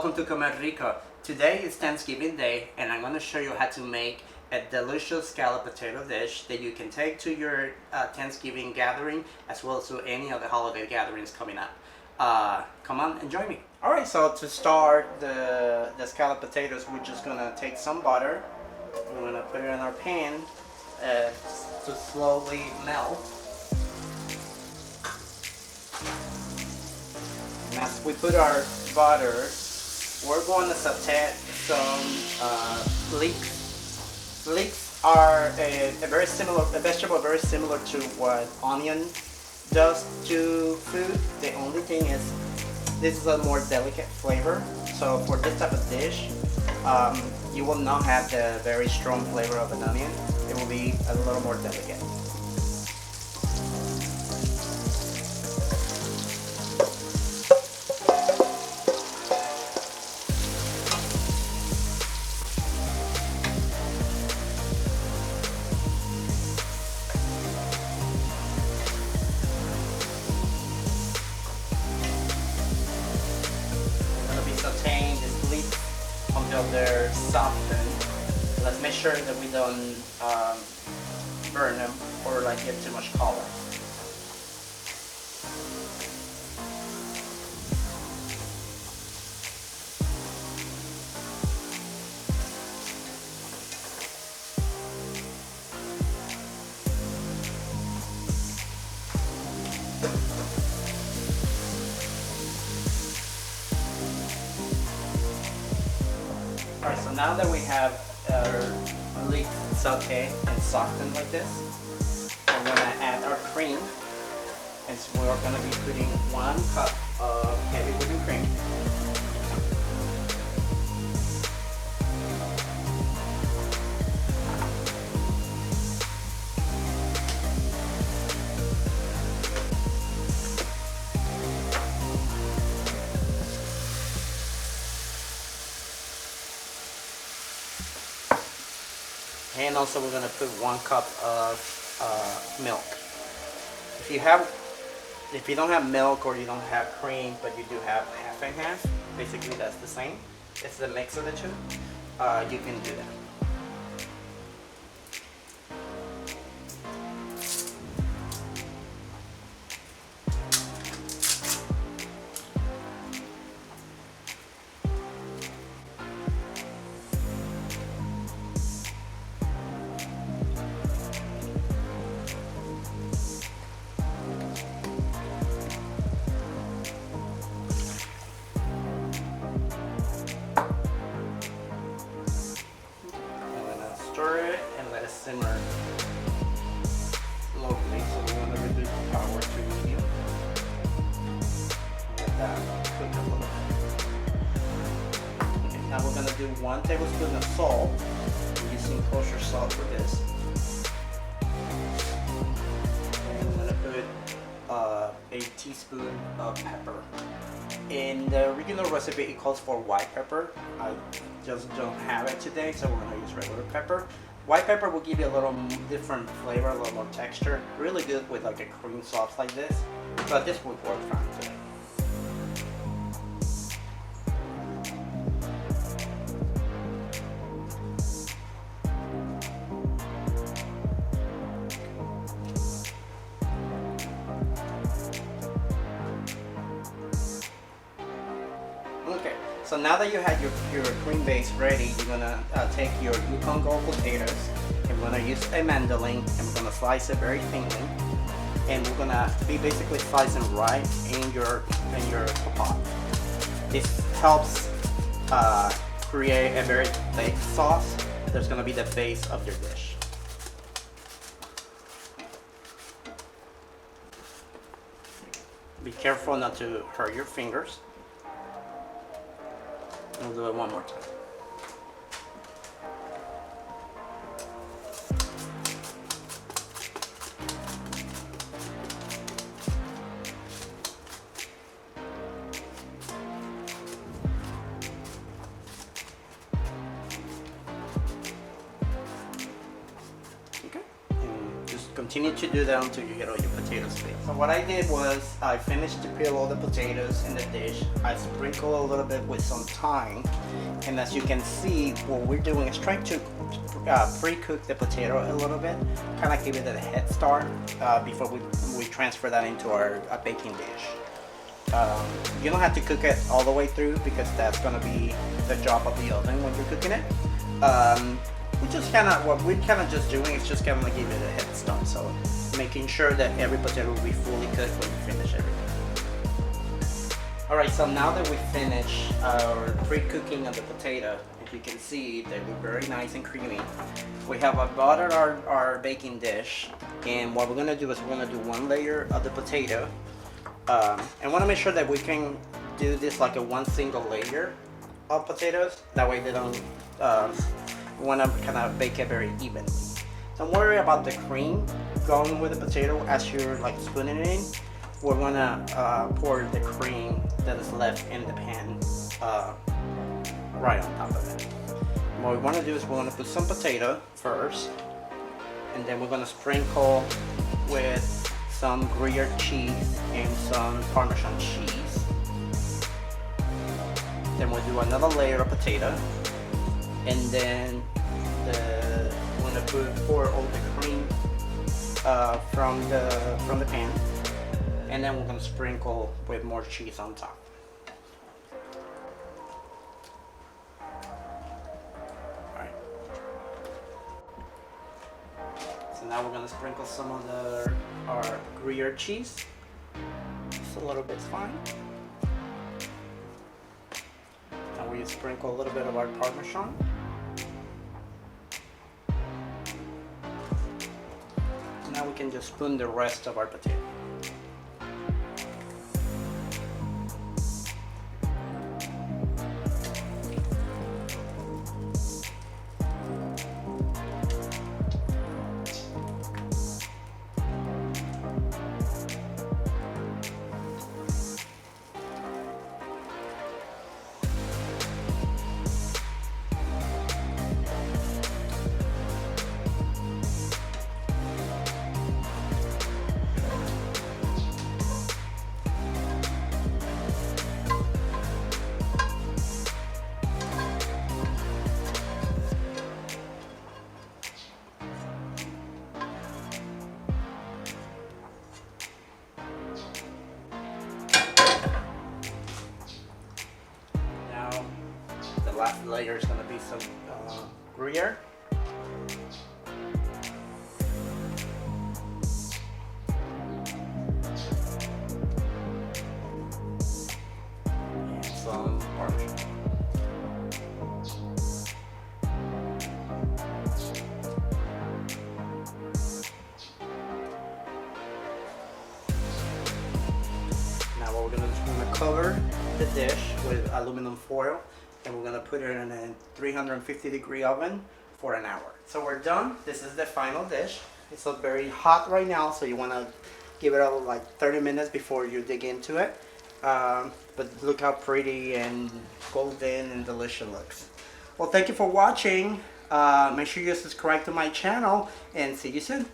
welcome to ComerRico. Today is Thanksgiving Day and I'm going to show you how to make a delicious scalloped potato dish that you can take to your Thanksgiving gathering as well as to any of the holiday gatherings coming up. Come on and join me. Alright, so to start the scalloped potatoes, we're just going to take some butter. We're going to put it in our pan to slowly melt. And as we put our butter, we're going to saute some leeks. Leeks are a vegetable very similar to what onion does to food. The only thing is this is a more delicate flavor. So for this type of dish, you will not have the very strong flavor of an onion. It will be a little more delicate. Sauteing these leeks until they're softened. Let's make sure that we don't burn them or like get too much color. Alright, so now that we have our leeks sauteed and softened like this, we're going to add our cream. And so we're going to be putting 1 cup of heavy whipping cream. And also we're going to put 1 cup of milk. If you don't have milk or you don't have cream, but you do have half and half, basically that's the same. It's the mix of the two. You can do that. Stir it and let it simmer locally. So we want to reduce the power to medium. Let that cook a little bit. Okay, now we're going to do 1 tablespoon of salt. We're using kosher salt for this. And I'm going to put a teaspoon of pepper. In the original recipe, it calls for white pepper. I just don't have it today, so we're going to use regular pepper. White pepper will give you a little different flavor, a little more texture. Really good with like a cream sauce like this, but this would work fine today. Okay, so now that you have your cream base ready, you're gonna take your Yukon Gold potatoes, and we're gonna use a mandolin, and we're gonna slice it very thinly, and we're gonna be basically slicing right in your pot. This helps create a very thick sauce that's gonna be the base of your dish. Be careful not to hurt your fingers. We'll do it one more time. Okay, and just continue to do that until you get all your potatoes filled. So what I did was I finished to peel all the potatoes in the dish. I sprinkle a little bit with some thyme, and as you can see, what we're doing is trying to pre-cook the potato a little bit, kind of give it a head start before we transfer that into our baking dish. You don't have to cook it all the way through because that's going to be the job of the oven when you're cooking it. What we're kind of just doing is just kind of give it a head start, so making sure that every potato will be fully cooked when you finish everything. Alright, so now that we finish our pre-cooking of the potato, as you can see, they look very nice and creamy. We have buttered our baking dish, and what we're going to do is we're going to do one layer of the potato. And want to make sure that we can do this like one single layer of potatoes. That way they don't want to kind of bake it very evenly. Don't worry about the cream going with the potato as you're like spooning it in. We're gonna pour the cream that is left in the pan right on top of it. What we want to do is we're going to put some potato first, and then we're going to sprinkle with some Gruyere cheese and some Parmesan cheese. Then we'll do another layer of potato, and then we're going to pour all the cream from the pan, and then we're going to sprinkle with more cheese on top. Alright. So now we're going to sprinkle some of our Gruyere cheese. Just a little bit's fine. And we sprinkle a little bit of our Parmesan. Now we can just spoon the rest of our potato. Last layer is going to be some Gruyere. And some Parmesan. Now what we're going to do is we're going to cover the dish with aluminum foil, and we're going to put it in a 350-degree oven for an hour. So we're done. This is the final dish. It's very hot right now, so you want to give it like 30 minutes before you dig into it. But look how pretty and golden and delicious it looks. Well, thank you for watching. Make sure you subscribe to my channel, and see you soon.